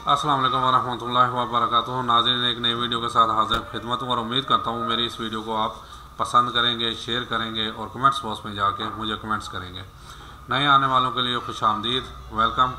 अस्सलाम वालेकुम वरहमतुल्लाहि वबरकातुहू। नाज़रीन, एक नई वीडियो के साथ हाजिर खिदमत हूँ और उम्मीद करता हूँ मेरी इस वीडियो को आप पसंद करेंगे, शेयर करेंगे और कमेंट्स बॉक्स में जाके मुझे कमेंट्स करेंगे। नए आने वालों के लिए खुश आमदीद, वेलकम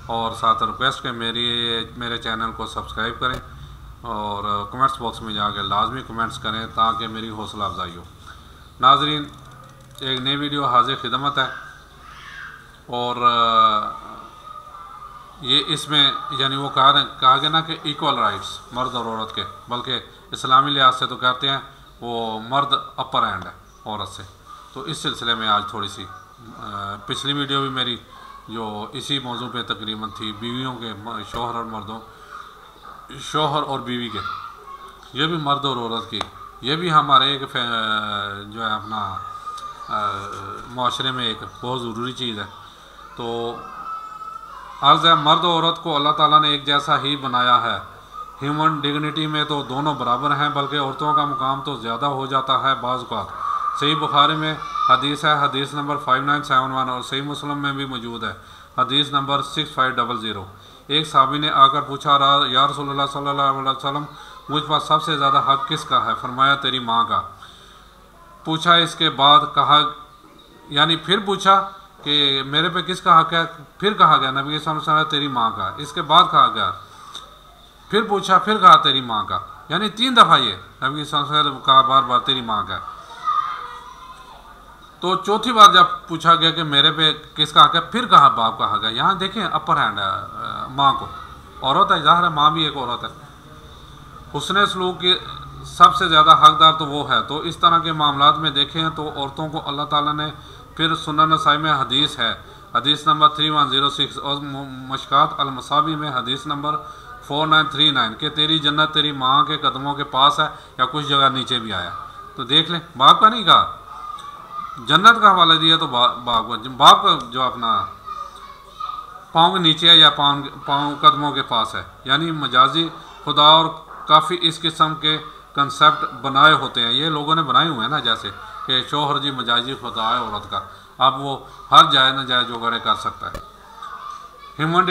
और साथ रिक्वेस्ट के मेरे चैनल को सब्सक्राइब करें और कमेंट्स बॉक्स में जाके लाजमी कमेंट्स करें ताकि मेरी हौसला अफजाई हो। नाज़रीन, एक नई वीडियो हाजिर खिदमत है और ये इसमें यानी वो कहा गया ना कि इक्वल राइट्स मर्द और औरत के, बल्कि इस्लामी लिहाज से तो कहते हैं वो मर्द अपर हैंड है औरत से। तो इस सिलसिले में आज थोड़ी सी पिछली वीडियो भी मेरी जो इसी मौजू पे तकरीबन थी, बीवियों के शोहर और बीवी के, ये भी मर्द और औरत की, ये भी हमारे एक जो है अपना माशरे में एक बहुत ज़रूरी चीज़ है। तो अर्ज़ है, मर्द और औरत को अल्लाह ताला ने एक जैसा ही बनाया है। ह्यूमन डिग्निटी में तो दोनों बराबर हैं, बल्कि औरतों का मुकाम तो ज़्यादा हो जाता है बाज़ औक़ात। सही बुखारी में हदीस है, हदीस नंबर 5971, और सही मुस्लिम में भी मौजूद है, हदीस नंबर 6500। एक साहबी ने आकर पूछा, या रसूलल्लाह सल्लल्लाहु अलैहि वसल्लम, मुझ पर सबसे ज़्यादा हक़ किसका है? फरमाया, तेरी माँ का। पूछा, इसके बाद कहा, यानी फिर पूछा कि मेरे पे किसका हक़ है? फिर कहा गया नबी सल्लल्लाहु अलैहि वसल्लम तेरी माँ का। इसके बाद कहा गया, फिर पूछा, फिर कहा तेरी माँ का, यानी 3 दफ़ा ये नबी सल्लल्लाहु अलैहि वसल्लम कहा बार बार तेरी माँ का। तो चौथी बार जब पूछा गया कि मेरे पे किसका हक़ है, फिर कहा बाप का हक़ है। यहाँ देखें अपर हैंड है माँ को, औरत है, ज़ाहिर है माँ भी एक औरत है। हुस्न सलूक की सबसे ज़्यादा हकदार तो वो है। तो इस तरह के मामलात में देखें तो औरतों को अल्लाह ताला ने फिर सुनन नसाई में हदीस है, हदीस नंबर 3106, और मशकात अल-मसाबी में हदीस नंबर 4939 कि तेरी जन्नत तेरी माँ के कदमों के पास है, या कुछ जगह नीचे भी आया। तो देख लें, बाप का नहीं कहा, जन्नत का हवाला दिया तो बाप का जो अपना पाँव के नीचे है या पाँव कदमों के पास है, यानी मजाजी खुदा और काफ़ी इस किस्म के कंसेप्ट बनाए होते हैं, ये लोगों ने बनाए हुए हैं ना, जैसे कि शोहर जी मजाजी खुदा है औरत का, अब वो हर जायज़ नाजायज़ वगैरह कर सकता है। ह्यूमन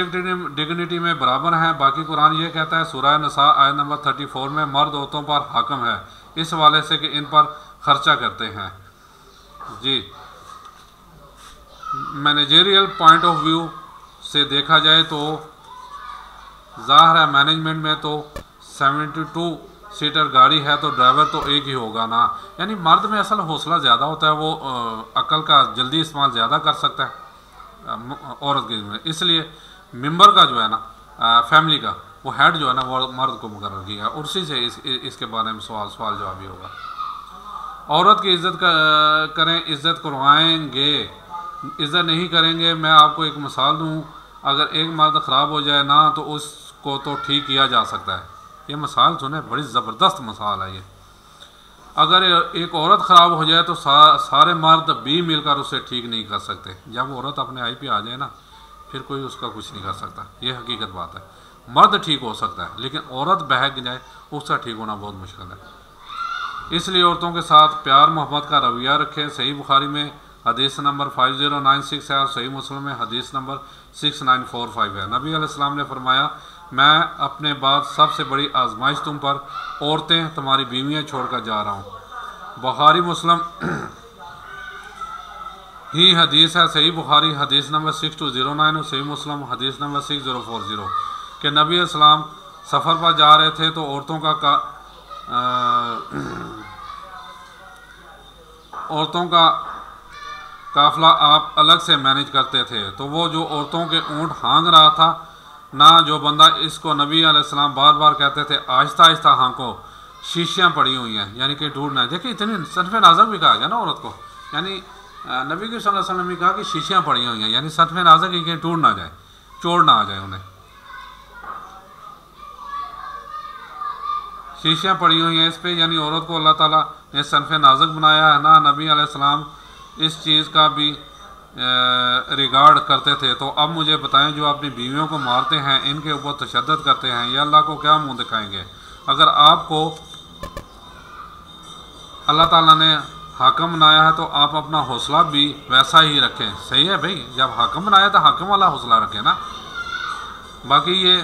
डिग्निटी में बराबर हैं। बाकी कुरान ये कहता है सूरह नसा आयत नंबर 34 में, मर्द औरतों पर हाकिम है इस हवाले से कि इन पर खर्चा करते हैं। जी, मैनेजरियल पॉइंट ऑफ व्यू से देखा जाए तो ज़ाहिर है मैनेजमेंट में तो 72 सीटर गाड़ी है तो ड्राइवर तो एक ही होगा ना, यानी मर्द में असल हौसला ज़्यादा होता है, वो अकल का जल्दी इस्तेमाल ज़्यादा कर सकता है औरत के में। इसलिए मेंबर का जो है ना फैमिली का वो हेड जो है ना वो मर्द को मुकर्रर किया है, और उसी से इसके बारे में सवाल जवाब भी होगा। औरत की इज़्ज़त करें, इज़्ज़त करवाएंगे, इज़्ज़त नहीं करेंगे। मैं आपको एक मिसाल दूँ, अगर एक मर्द ख़राब हो जाए ना तो उसको तो ठीक किया जा सकता है। ये मिसाल सुने, बड़ी ज़बरदस्त मिसाल है ये। अगर एक औरत ख़राब हो जाए तो सारे मर्द भी मिलकर उसे ठीक नहीं कर सकते। जब औरत अपने आई पे आ जाए ना, फिर कोई उसका कुछ नहीं कर सकता, ये हकीकत बात है। मर्द ठीक हो सकता है, लेकिन औरत बहक जाए उसका ठीक होना बहुत मुश्किल है। इसलिए औरतों के साथ प्यार मोहब्बत का रवैया रखें। सही बुखारी में हदीस नंबर 5096 है और सही मुस्लिम में हदीस नंबर 6945 है। नबी अलैहिस्सलाम ने फरमाया, मैं अपने बाद सबसे बड़ी आजमाइश तुम पर औरतें तुम्हारी बीवियाँ छोड़कर जा रहा हूँ। बुखारी मुस्लिम ही हदीस है। सही बुखारी हदीस नंबर 6209 और सही मुस्लिम हदीस नंबर 6040 के नबी अलैहिस्सलाम सफ़र पर जा रहे थे तो औरतों का काफ़िला आप अलग से मैनेज करते थे। तो वो जो औरतों के ऊँट हाँक रहा था ना, जो बंदा इसको नबी अलैहिस्सलाम बार बार कहते थे आहिस्ता आहिस्ता हाँको, शीशियाँ पड़ी हुई हैं, यानी कि टूट ना। देखिए, इतनी सनफ़ नाज़क भी कहा गया ना औरत को, यानी नबी के सल्लल्लाहु अलैहि वसल्लम ने कहा कि शीशियाँ पड़ी हुई हैं, यानी सनफ़ नाज़क ही कहीं टूट ना जाए, चोट ना आ जाए उन्हें। शीशियाँ पड़ी हुई हैं इस पर, यानी औरत को अल्लाह ताला ने सनफ़ नाज़क बनाया है ना। नबी अलैहिस्सलाम इस चीज़ का भी रिगार्ड करते थे। तो अब मुझे बताएं, जो अपनी बीवियों को मारते हैं, इनके ऊपर तशद्दुद करते हैं, ये अल्लाह को क्या मुंह दिखाएंगे? अगर आपको अल्लाह ताला ने हाकिम बनाया है तो आप अपना हौसला भी वैसा ही रखें। सही है भाई, जब हाकिम बनाया तो हाकिम वाला हौसला रखें ना। बाकी ये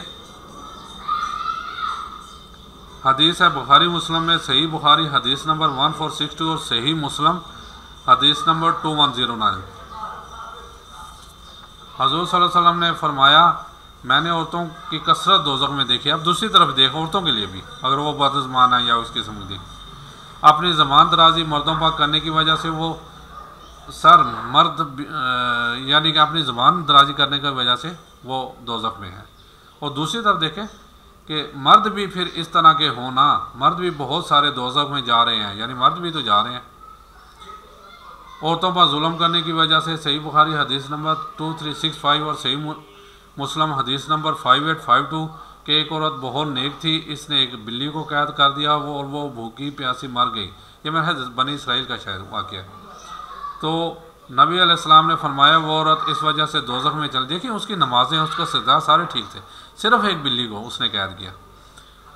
हदीस है बुखारी मुस्लिम में, सही बुखारी हदीस नंबर 1462 और सही मुस्लिम हदीस नंबर 2109। हजूर सल्लल्लाहु अलैहि वसल्लम ने फरमाया, मैंने औरतों की कसरत दोज़ख में देखी। अब दूसरी तरफ देखो, औरतों के लिए भी, अगर वो बदज़मान है या उस किस्म की, अपनी ज़बान दराजी मर्दों पर करने की वजह से वो सर मर्द यानी कि अपनी ज़बान दराजी करने की वजह से वो दोज़ख में है। और दूसरी तरफ देखें कि मर्द भी फिर इस तरह के होना, मर्द भी बहुत सारे दोज़ख में जा रहे हैं, यानी मर्द भी तो जा रहे हैं औरतों पर जुल्म करने की वजह से। सही बुखारी हदीस नंबर 2365 और सही मुस्लिम हदीस नंबर 5852 के एक औरत बहुत नेक थी, इसने एक बिल्ली को कैद कर दिया और वो भूखी प्यासी मर गई। ये मेरा बनी इसराइल का शायद वाक़या है। तो नबी अलैहिस्सलाम ने फरमाया वो औरत इस वजह से दोज़ख में चल। देखिए उसकी नमाजें, उसका सजा सारे ठीक थे, सिर्फ एक बिल्ली को उसने कैद किया।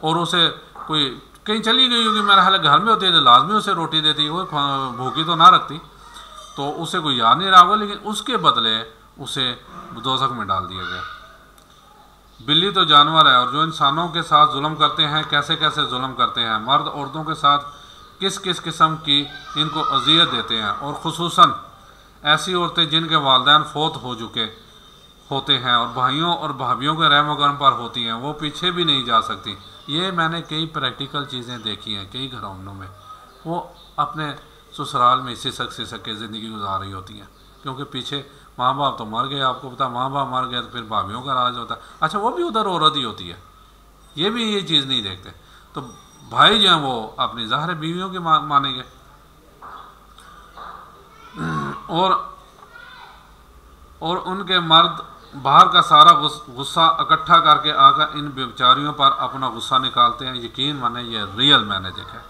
और उसे कोई कहीं चली गई होगी, मेरा ख्याल घर में होती है तो लाजमी उसे रोटी देती, वो भूखी तो ना रखती, तो उसे कोई याद नहीं रहा होगा, लेकिन उसके बदले उसे दोज़ख में डाल दिया गया। बिल्ली तो जानवर है, और जो इंसानों के साथ जुल्म करते हैं, कैसे कैसे जुल्म करते हैं, मर्द औरतों के साथ किस किस किस्म की इनको अजियत देते हैं, और ख़ुसूसन ऐसी औरतें जिनके वालिदैन फ़ौत हो चुके होते हैं और भाइयों और भाभियों के रहम करम पर होती हैं, वो पीछे भी नहीं जा सकती। ये मैंने कई प्रैक्टिकल चीज़ें देखी हैं कई घरों में, वो अपने ससुराल में सिसक के ज़िंदगी गुजार रही होती हैं, क्योंकि पीछे माँ बाप तो मर गए, आपको पता, माँ बाप मर गए तो फिर भाभीियों का राज होता है। अच्छा, वो भी उधर औरत ही होती है, ये भी ये चीज़ नहीं देखते। तो भाई जो हैं वो अपनी ज़ाहिर बीवियों की मानेंगे, और उनके मर्द बाहर का सारा गुस्सा इकट्ठा करके आकर इन बेचारियों पर अपना गुस्सा निकालते हैं। यकीन माने ये रियल मैंने देखा है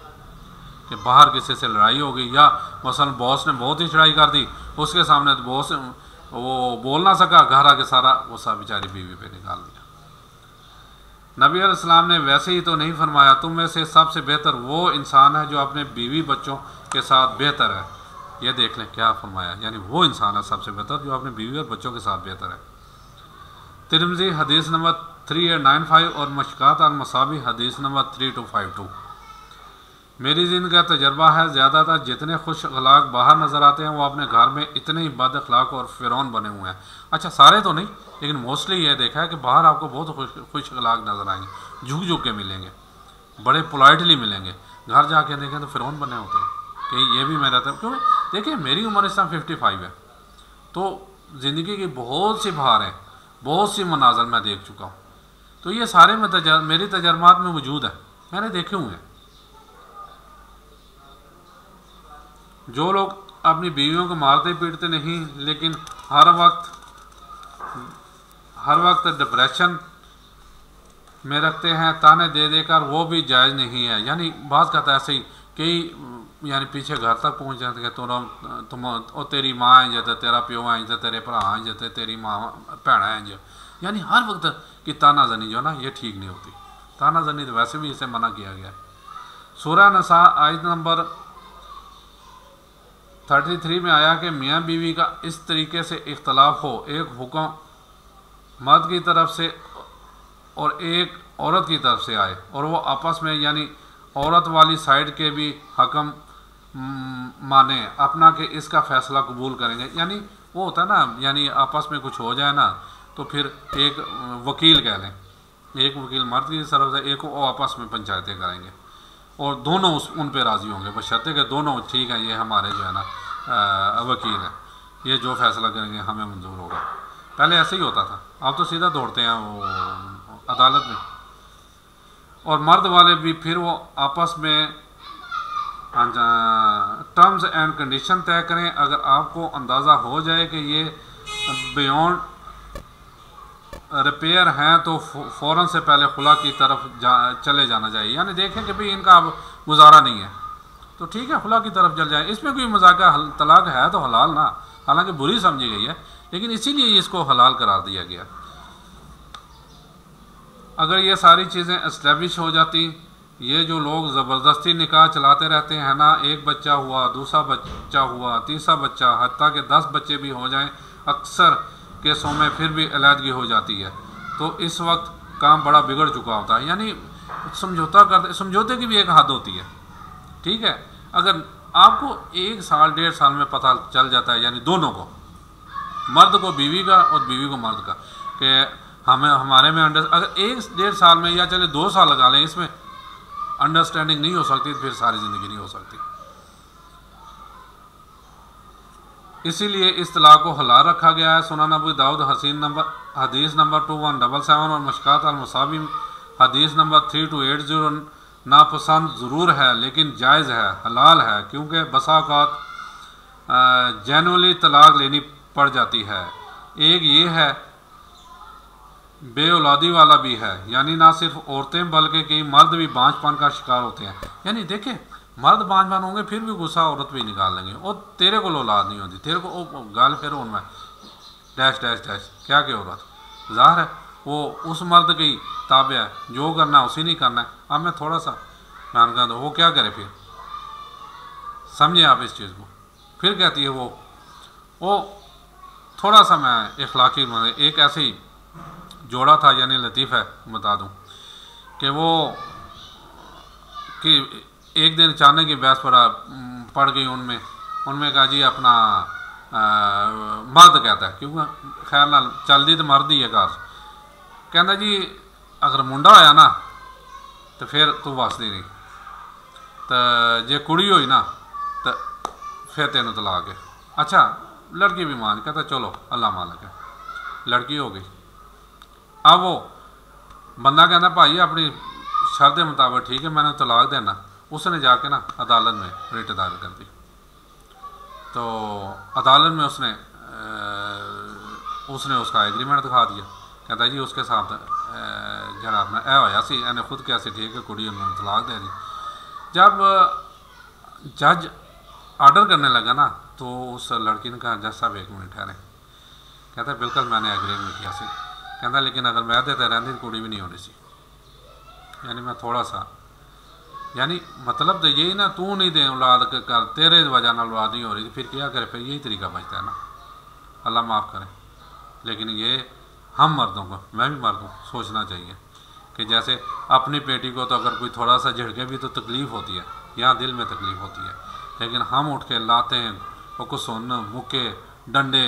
कि बाहर किसी से लड़ाई हो गई, या मसलन बॉस ने बहुत ही चढ़ाई कर दी, उसके सामने तो बॉस वो बोल ना सका, घर आके सारा गुस्सा बेचारी बीवी पे निकाल दिया। नबी अलैहिस्सलाम ने वैसे ही तो नहीं फरमाया, तुम में से सबसे बेहतर वो इंसान है जो अपने बीवी बच्चों के साथ बेहतर है। ये देख लें क्या फरमाया, यानी वो इंसान है सबसे बेहतर जो अपने बीवी और बच्चों के साथ बेहतर है। तिरमिज़ी हदीस नंबर 3895 और मशकात अल मसाबी हदीस नंबर 3252। मेरी ज़िंदगी का तजर्बा है, ज़्यादातर जितने खुश अखलाक बाहर नज़र आते हैं वो अपने घर में इतने ही बद अखलाक और फ़िरौन बने हुए हैं। अच्छा, सारे तो नहीं, लेकिन मोस्टली ये देखा है कि बाहर आपको बहुत खुश अखलाक नज़र आएंगे, झुक झुक के मिलेंगे, बड़े पोलाइटली मिलेंगे, घर जाके देखें तो फ़िरौन बने होते हैं। कि ये भी मेरा था, क्योंकि देखिए मेरी उम्र इस टाइम 55 है, तो ज़िंदगी की बहुत सी बहार हैं, बहुत सी मनाज़र मैं देख चुका हूँ। तो ये सारे में मेरी तजर्बात में मौजूद है, मैंने देखे हुए हैं। जो लोग अपनी बीवियों को मारते पीटते नहीं, लेकिन हर वक्त डिप्रेशन में रखते हैं, ताने दे देकर, वो भी जायज़ नहीं है। यानी बात कहता है ऐसे ही कई, यानी पीछे घर तक पहुंच जाते हैं, तुम और तेरी माँ है जैसे, तेरा प्यो है जैसे, तेरे भरा है जैसे, तेरी माँ भैन है जो, यानी हर वक्त की तानाजनी जो ना, ये ठीक नहीं होती। तानाजनी तो वैसे भी इसे मना किया गया है। सूरह नसा आयत नंबर 33 में आया कि मियाँ बीवी का इस तरीके से इख्तलाफ हो, एक हुक्म मर्द की तरफ से और एक औरत की तरफ से आए, और वो आपस में यानी औरत वाली साइड के भी हकम माने अपना कि इसका फ़ैसला कबूल करेंगे। यानी वो होता है ना, यानी आपस में कुछ हो जाए ना, तो फिर एक वकील कह लें, एक वकील मर्द की तरफ से, एक वो आपस में पंचायतें करेंगे, और दोनों उन पे राज़ी होंगे, बशर्ते कि दोनों ठीक है, ये हमारे जो है ना वकील हैं, ये जो फैसला करेंगे हमें मंजूर होगा। पहले ऐसे ही होता था, अब तो सीधा दौड़ते हैं वो अदालत में। और मर्द वाले भी फिर वो आपस में टर्म्स एंड कंडीशन तय करें। अगर आपको अंदाज़ा हो जाए कि ये बियॉन्ड रिपेयर हैं तो फ़ौरन से पहले खुला की तरफ चले जाना चाहिए। यानी देखें कि भाई इनका अब गुजारा नहीं है तो ठीक है, खुला की तरफ चल जाए। इसमें कोई मजाक, तलाक है तो हलाल ना, हालांकि बुरी समझी गई है, लेकिन इसीलिए इसको हलाल करार दिया गया। अगर ये सारी चीज़ें इस्टेब्लिश हो जाती, ये जो लोग ज़बरदस्ती निकाह चलाते रहते हैं ना, एक बच्चा हुआ, दूसरा बच्चा हुआ, तीसरा बच्चा, हत्ता के 10 बच्चे भी हो जाएं, अक्सर केसों में फिर भी अलहदगी हो जाती है। तो इस वक्त काम बड़ा बिगड़ चुका होता है। यानी समझौता करते, समझौते की भी एक हद होती है, ठीक है। अगर आपको 1 साल 1.5 साल में पता चल जाता है, यानी दोनों को, मर्द को बीवी का और बीवी को मर्द का, कि हमें हमारे में अगर 1-1.5 साल में या चले 2 साल लगा लें, इसमें अंडरस्टैंडिंग नहीं हो सकती तो फिर सारी ज़िंदगी नहीं हो सकती। इसीलिए इस तलाक को हलाल रखा गया है। सुनन अबू दाऊद हदीस नंबर 2177 और मशकात अल-मसाबी हदीस नंबर 3280। नापसंद ज़रूर है लेकिन जायज़ है, हलाल है, क्योंकि बसा औक़ात जनरली तलाक लेनी पड़ जाती है। एक ये है, बे औलादी वाला भी है, यानी ना सिर्फ औरतें बल्कि कई मर्द भी बांझपन का शिकार होते हैं। यानी देखें, मर्द बांझपन होंगे फिर भी गुस्सा औरत भी निकाल लेंगे, और तेरे को औलाद नहीं होती, तेरे को गाल फिर उनमें डैश डैश डैश क्या के औरत, ज़ाहिर है वो उस मर्द की ताबे है, जो करना है उसी नहीं करना है। अब मैं थोड़ा सा ध्यान कर दो, वो क्या करे फिर, समझे आप इस चीज़ को। फिर कहती है वो थोड़ा सा मैं इखलाकी एक ऐसे ही जोड़ा था, यानी लतीफ़ है बता दूं, कि वो कि एक दिन अचानक की बहस पड़ गई उनमें कहा जी अपना मर्द कहता है, क्योंकि खैर ना चलती तो मर्द ही है घर, कहता जी अगर मुंडा होया ना तो फिर तू वसदी नहीं, तो जे कुड़ी हुई ना तो फिर तेन तलाक है। अच्छा लड़की भी मान, कहता चलो अल्लाह मालिक है, लड़की हो गई। अब वो बंदा कहता भाई अपनी शर्त के मुताबिक ठीक है मैंने तलाक देना, उसने जाके ना अदालत में रिट दायर कर दी। तो अदालत में उसने उसका एग्रीमेंट दिखा दिया, कहता जी उसके साथ जरा अपना ए होया सी, इन्हें खुद क्या सी ठीक है, कुड़ी उन्होंने तलाक दे दी। जब जज ऑर्डर करने लगा ना तो उस लड़की ने कहा जज साहब 1 मिनट ठहरे, कहता बिल्कुल मैंने एग्रीमेंट किया सी, कहता लेकिन अगर मैं देते रहती तो कुड़ी भी नहीं होनी सी। यानी मैं थोड़ा सा, यानी मतलब तो यही ना, तू नहीं दे औलाद कर, तेरे वजह नाल औलाद नहीं हो रही, फिर क्या करे, फिर यही तरीका बचता है ना, अल्लाह माफ़ करे। लेकिन ये हम मर्दों को, मैं भी मर्द हूँ, सोचना चाहिए कि जैसे अपनी बेटी को तो अगर कोई थोड़ा सा झिड़के भी तो तकलीफ़ होती है, यहाँ दिल में तकलीफ़ होती है, लेकिन हम उठ के लाते हैं और कुछ सुन मुक्के डंडे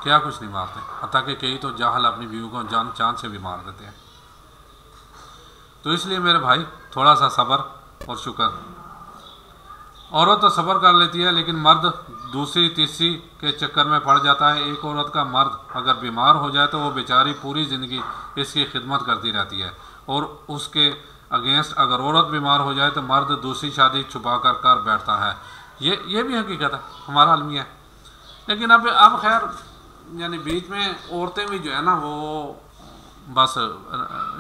क्या कुछ नहीं मारते, हत्ता कि कई तो जाहल अपनी बीवी को जान चांद से भी मार देते हैं। तो इसलिए मेरे भाई थोड़ा सा सब्र और शुक्र। औरत तो सब्र कर लेती है लेकिन मर्द दूसरी तीसरी के चक्कर में पड़ जाता है। एक औरत का मर्द अगर बीमार हो जाए तो वो बेचारी पूरी ज़िंदगी इसकी खिदमत करती रहती है, और उसके अगेंस्ट अगर औरत बीमार हो जाए तो मर्द दूसरी शादी छुपा कर बैठता है। ये भी हकीकत है, हमारा अलमिया है। लेकिन अब खैर यानी बीच में औरतें भी जो है ना वो बस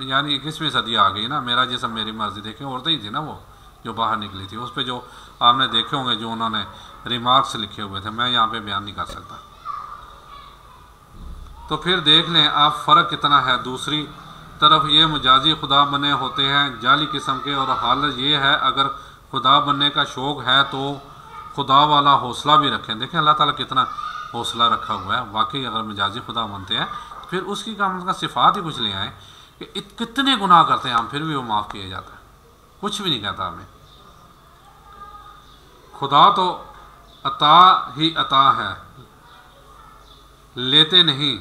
यानी 21वीं सदी आ गई ना, मेरा जिसम मेरी मर्जी, देखें औरतें ही थी ना वो जो बाहर निकली थी, उस पर जो आपने देखे होंगे जो उन्होंने रिमार्क्स लिखे हुए थे, मैं यहाँ पे बयान नहीं कर सकता। तो फिर देख लें आप फ़र्क कितना है। दूसरी तरफ ये मजाजी खुदा बने होते हैं जाली किस्म के, और हालत ये है अगर खुदा बनने का शौक़ है तो खुदा वाला हौसला भी रखें। देखें अल्लाह ताला कितना हौसला रखा हुआ है, वाकई अगर मजाजी खुदा बनते हैं फिर उसकी का सिफात ही कुछ ले आए कि कितने गुनाह करते हैं हम फिर भी वो माफ़ किया जाता है, कुछ भी नहीं कहता हमें। खुदा तो अता ही अता है, लेते नहीं,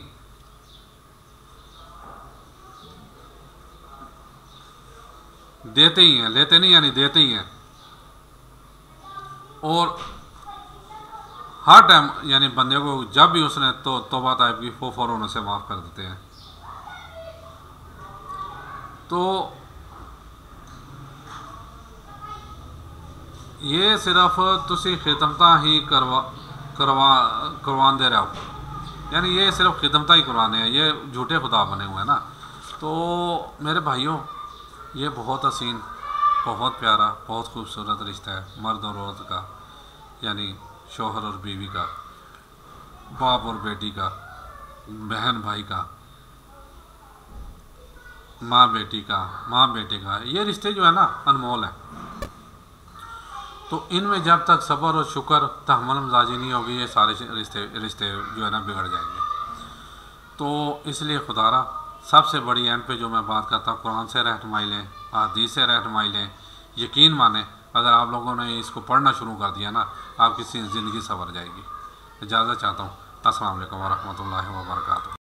देते ही हैं, लेते नहीं यानी देते ही हैं, और हर टाइम यानी बंदे को जब भी उसने तो तौबा ताइब की फौरन उसे माफ़ कर देते हैं। तो ये सिर्फ तुसी खिदमता ही करवाते रहो, यानी ये सिर्फ खिदमता ही करवाने हैं, ये झूठे खुदा बने हुए हैं ना। तो मेरे भाइयों ये बहुत हसीन, बहुत प्यारा, बहुत खूबसूरत रिश्ता है मर्द और औरत का, यानी शौहर और बीवी का, बाप और बेटी का, बहन भाई का, माँ बेटी का, माँ बेटे का। ये रिश्ते जो है ना अनमोल है। तो इनमें जब तक सब्र और शुक्र तहम्मुल मजाजी नहीं होगी ये सारे रिश्ते जो है ना बिगड़ जाएंगे। तो इसलिए खुदारा सबसे बड़ी एंड पे जो मैं बात करता हूँ, कुरान से रहनुमाई लें, हदीस से रहनुमाई लें। यकीन माने अगर आप लोगों ने इसको पढ़ना शुरू कर दिया ना, आपकी ज़िंदगी संवर जाएगी। इजाज़त चाहता हूँ। अस्सलाम वालेकुम व रहमतुल्लाहि व बरकातुहू।